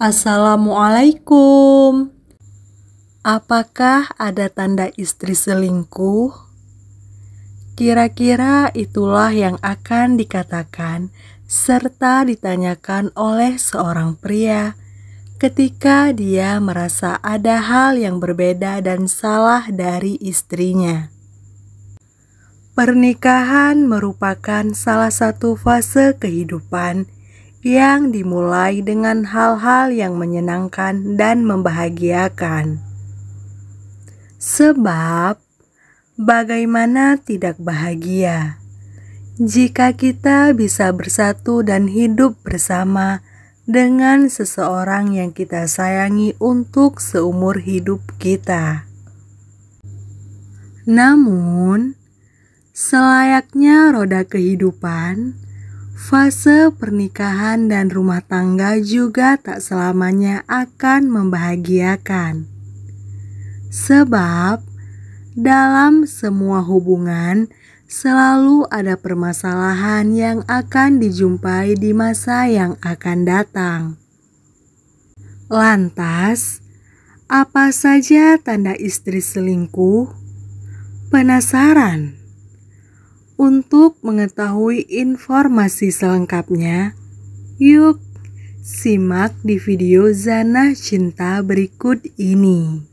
Assalamualaikum. Apakah ada tanda istri selingkuh? Kira-kira itulah yang akan dikatakan serta ditanyakan oleh seorang pria ketika dia merasa ada hal yang berbeda dan salah dari istrinya. Pernikahan merupakan salah satu fase kehidupan yang dimulai dengan hal-hal yang menyenangkan dan membahagiakan. Sebab, bagaimana tidak bahagia jika kita bisa bersatu dan hidup bersama dengan seseorang yang kita sayangi untuk seumur hidup kita. Namun, selayaknya roda kehidupan, fase pernikahan dan rumah tangga juga tak selamanya akan membahagiakan. Sebab, dalam semua hubungan selalu ada permasalahan yang akan dijumpai di masa yang akan datang. Lantas, apa saja tanda istri selingkuh? Penasaran? Untuk mengetahui informasi selengkapnya, yuk simak di video Zanah Cinta berikut ini.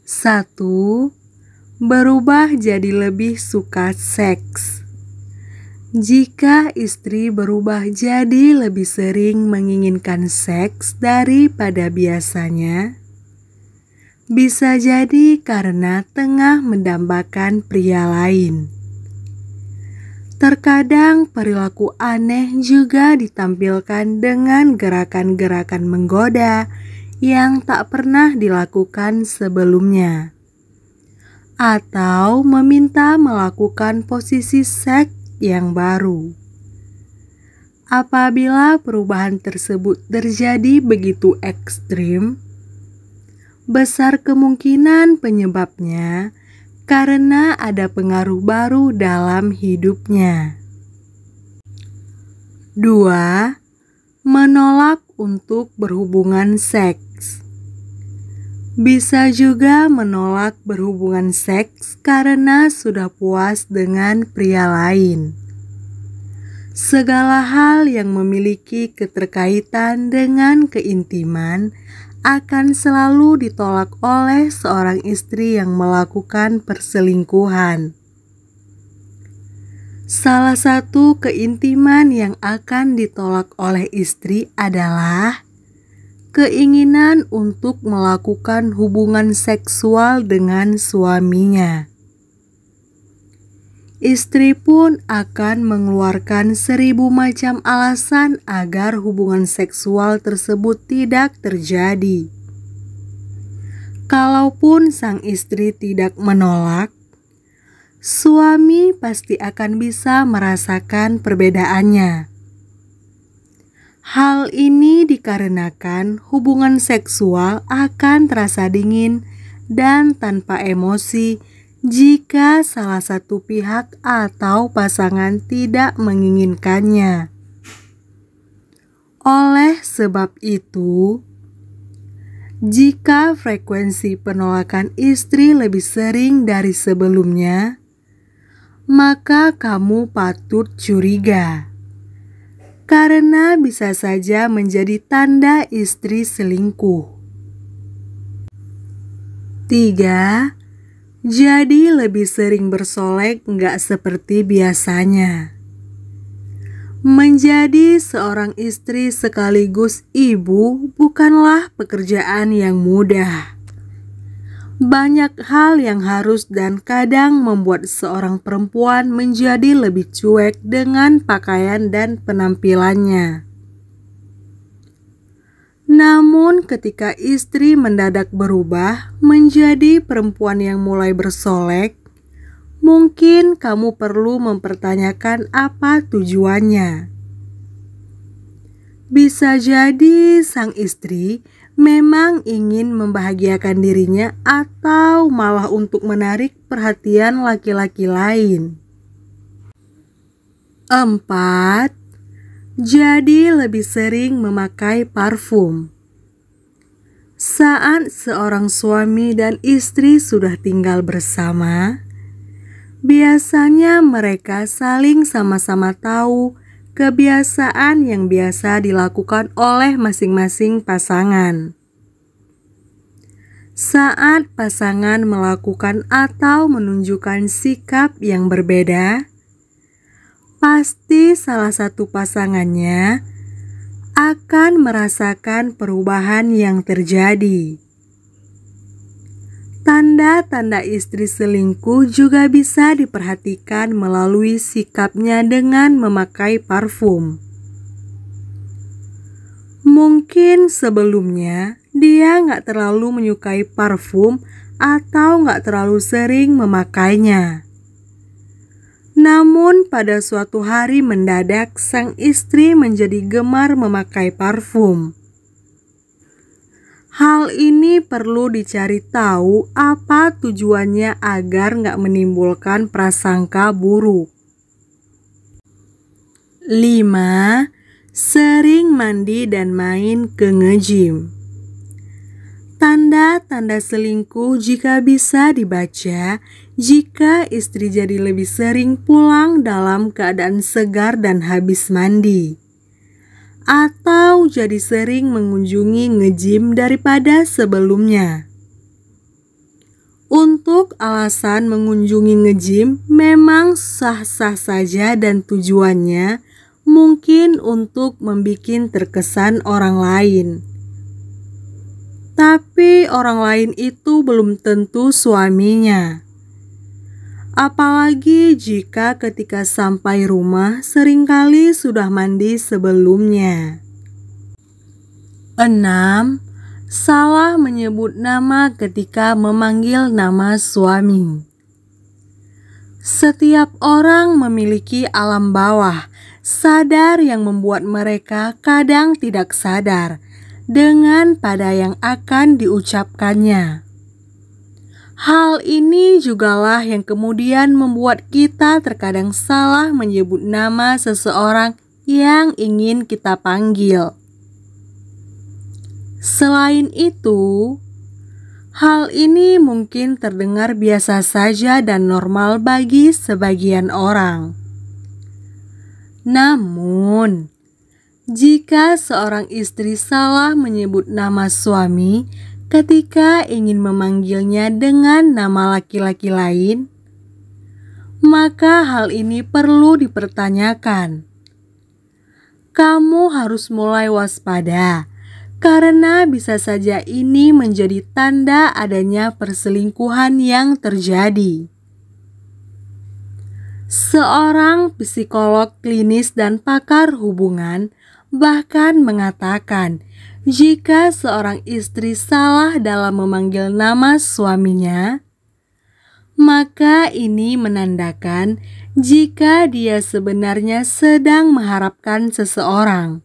Satu, berubah jadi lebih suka seks. Jika istri berubah jadi lebih sering menginginkan seks daripada biasanya, bisa jadi karena tengah mendambakan pria lain. Terkadang perilaku aneh juga ditampilkan dengan gerakan-gerakan menggoda yang tak pernah dilakukan sebelumnya, atau meminta melakukan posisi seks yang baru. Apabila perubahan tersebut terjadi begitu ekstrim, besar kemungkinan penyebabnya karena ada pengaruh baru dalam hidupnya. 2. Menolak untuk berhubungan seks. Bisa juga menolak berhubungan seks karena sudah puas dengan pria lain. Segala hal yang memiliki keterkaitan dengan keintiman akan selalu ditolak oleh seorang istri yang melakukan perselingkuhan. Salah satu keintiman yang akan ditolak oleh istri adalah keinginan untuk melakukan hubungan seksual dengan suaminya. Istri pun akan mengeluarkan 1000 macam alasan agar hubungan seksual tersebut tidak terjadi. Kalaupun sang istri tidak menolak, suami pasti akan bisa merasakan perbedaannya. Hal ini dikarenakan hubungan seksual akan terasa dingin dan tanpa emosi jika salah satu pihak atau pasangan tidak menginginkannya. Oleh sebab itu, jika frekuensi penolakan istri lebih sering dari sebelumnya, maka kamu patut curiga. Karena bisa saja menjadi tanda istri selingkuh. 3. Jadi lebih sering bersolek nggak seperti biasanya. Menjadi seorang istri sekaligus ibu bukanlah pekerjaan yang mudah. Banyak hal yang harus dan kadang membuat seorang perempuan menjadi lebih cuek dengan pakaian dan penampilannya. Namun ketika istri mendadak berubah menjadi perempuan yang mulai bersolek, mungkin kamu perlu mempertanyakan apa tujuannya. Bisa jadi sang istri memang ingin membahagiakan dirinya atau malah untuk menarik perhatian laki-laki lain. 4. Jadi lebih sering memakai parfum. Saat seorang suami dan istri sudah tinggal bersama, biasanya mereka saling sama-sama tahu kebiasaan yang biasa dilakukan oleh masing-masing pasangan. Saat pasangan melakukan atau menunjukkan sikap yang berbeda, pasti salah satu pasangannya akan merasakan perubahan yang terjadi. Tanda-tanda istri selingkuh juga bisa diperhatikan melalui sikapnya dengan memakai parfum. Mungkin sebelumnya dia nggak terlalu menyukai parfum atau nggak terlalu sering memakainya. Namun pada suatu hari mendadak sang istri menjadi gemar memakai parfum. Hal ini perlu dicari tahu apa tujuannya agar nggak menimbulkan prasangka buruk. 5. Sering mandi dan main ke nge-gym. Tanda-tanda selingkuh jika bisa dibaca jika istri jadi lebih sering pulang dalam keadaan segar dan habis mandi, atau jadi sering mengunjungi nge-gym daripada sebelumnya. Untuk alasan mengunjungi nge-gym memang sah-sah saja dan tujuannya mungkin untuk membuat terkesan orang lain. Tapi orang lain itu belum tentu suaminya. Apalagi jika ketika sampai rumah seringkali sudah mandi sebelumnya. 6. Salah menyebut nama ketika memanggil nama suami. Setiap orang memiliki alam bawah sadar yang membuat mereka kadang tidak sadar dengan pada yang akan diucapkannya. Hal ini jugalah yang kemudian membuat kita terkadang salah menyebut nama seseorang yang ingin kita panggil. Selain itu, hal ini mungkin terdengar biasa saja dan normal bagi sebagian orang. Namun, jika seorang istri salah menyebut nama suami ketika ingin memanggilnya dengan nama laki-laki lain, maka hal ini perlu dipertanyakan. Kamu harus mulai waspada, karena bisa saja ini menjadi tanda adanya perselingkuhan yang terjadi. Seorang psikolog klinis dan pakar hubungan bahkan mengatakan, jika seorang istri salah dalam memanggil nama suaminya, maka ini menandakan jika dia sebenarnya sedang mengharapkan seseorang.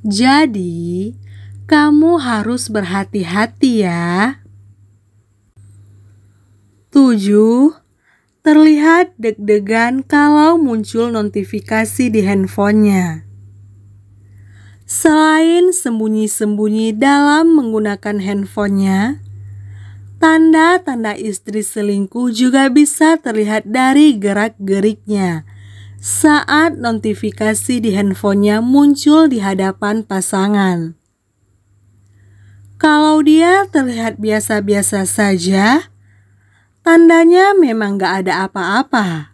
Jadi, kamu harus berhati-hati ya. 7. Terlihat deg-degan kalau muncul notifikasi di handphonenya. Selain sembunyi-sembunyi dalam menggunakan handphonenya, tanda-tanda istri selingkuh juga bisa terlihat dari gerak-geriknya saat notifikasi di handphonenya muncul di hadapan pasangan. Kalau dia terlihat biasa-biasa saja, tandanya memang gak ada apa-apa.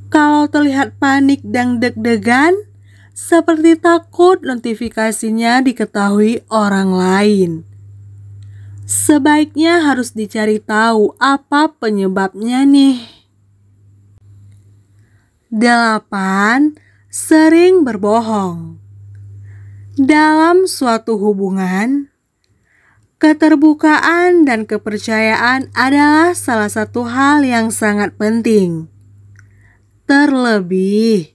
Kalau terlihat panik dan deg-degan, seperti takut notifikasinya diketahui orang lain, sebaiknya harus dicari tahu apa penyebabnya nih. 8. Sering berbohong. Dalam suatu hubungan, keterbukaan dan kepercayaan adalah salah satu hal yang sangat penting. Terlebih,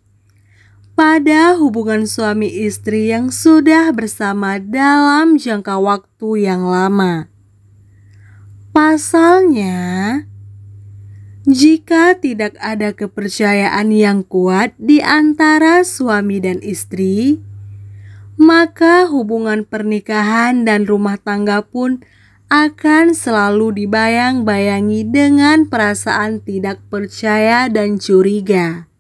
pada hubungan suami istri yang sudah bersama dalam jangka waktu yang lama. Pasalnya, jika tidak ada kepercayaan yang kuat di antara suami dan istri, maka hubungan pernikahan dan rumah tangga pun akan selalu dibayang-bayangi dengan perasaan tidak percaya dan curiga.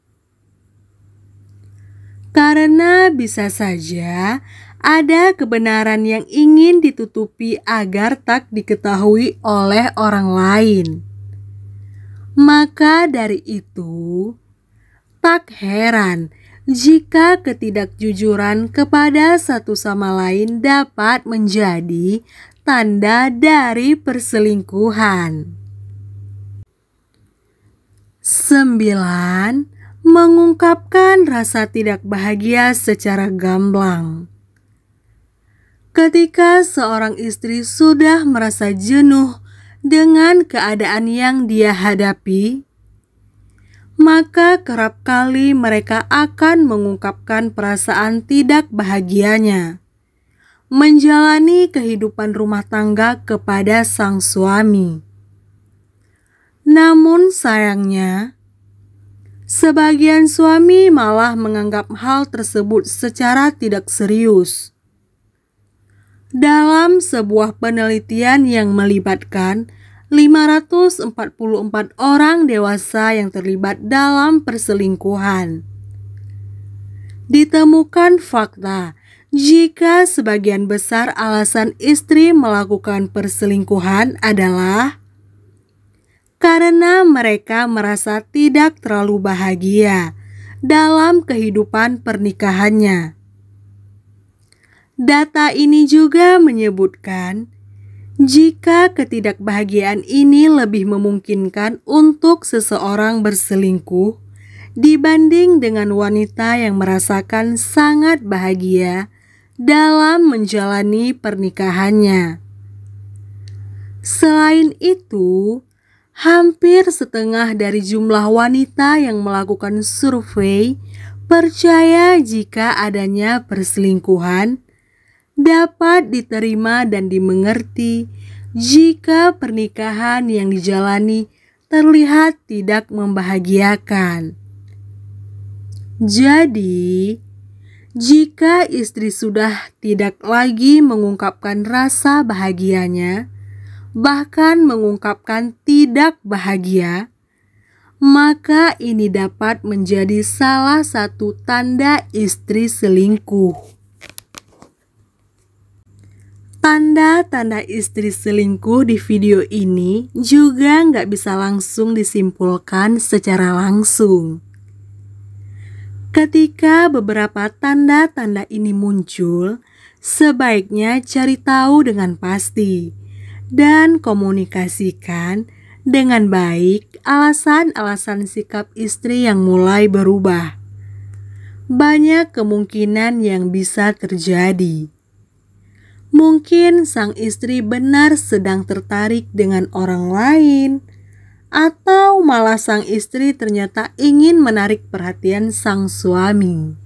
Karena bisa saja ada kebenaran yang ingin ditutupi agar tak diketahui oleh orang lain. Maka dari itu, tak heran jika ketidakjujuran kepada satu sama lain dapat menjadi tanda dari perselingkuhan. 9. Mengungkapkan rasa tidak bahagia secara gamblang. Ketika seorang istri sudah merasa jenuh dengan keadaan yang dia hadapi, maka kerap kali mereka akan mengungkapkan perasaan tidak bahagianya menjalani kehidupan rumah tangga kepada sang suami. Namun sayangnya, sebagian suami malah menganggap hal tersebut secara tidak serius. Dalam sebuah penelitian yang melibatkan 544 orang dewasa yang terlibat dalam perselingkuhan, ditemukan fakta jika sebagian besar alasan istri melakukan perselingkuhan adalah karena mereka merasa tidak terlalu bahagia dalam kehidupan pernikahannya. Data ini juga menyebutkan jika ketidakbahagiaan ini lebih memungkinkan untuk seseorang berselingkuh dibanding dengan wanita yang merasakan sangat bahagia dalam menjalani pernikahannya. Selain itu, hampir setengah dari jumlah wanita yang melakukan survei percaya jika adanya perselingkuhan dapat diterima dan dimengerti jika pernikahan yang dijalani terlihat tidak membahagiakan. Jadi, jika istri sudah tidak lagi mengungkapkan rasa bahagianya, bahkan mengungkapkan tidak bahagia, maka ini dapat menjadi salah satu tanda istri selingkuh. Tanda-tanda istri selingkuh di video ini juga nggak bisa langsung disimpulkan secara langsung. Ketika beberapa tanda-tanda ini muncul, sebaiknya cari tahu dengan pasti dan komunikasikan dengan baik alasan-alasan sikap istri yang mulai berubah. Banyak kemungkinan yang bisa terjadi. Mungkin sang istri benar sedang tertarik dengan orang lain, atau malah sang istri ternyata ingin menarik perhatian sang suami.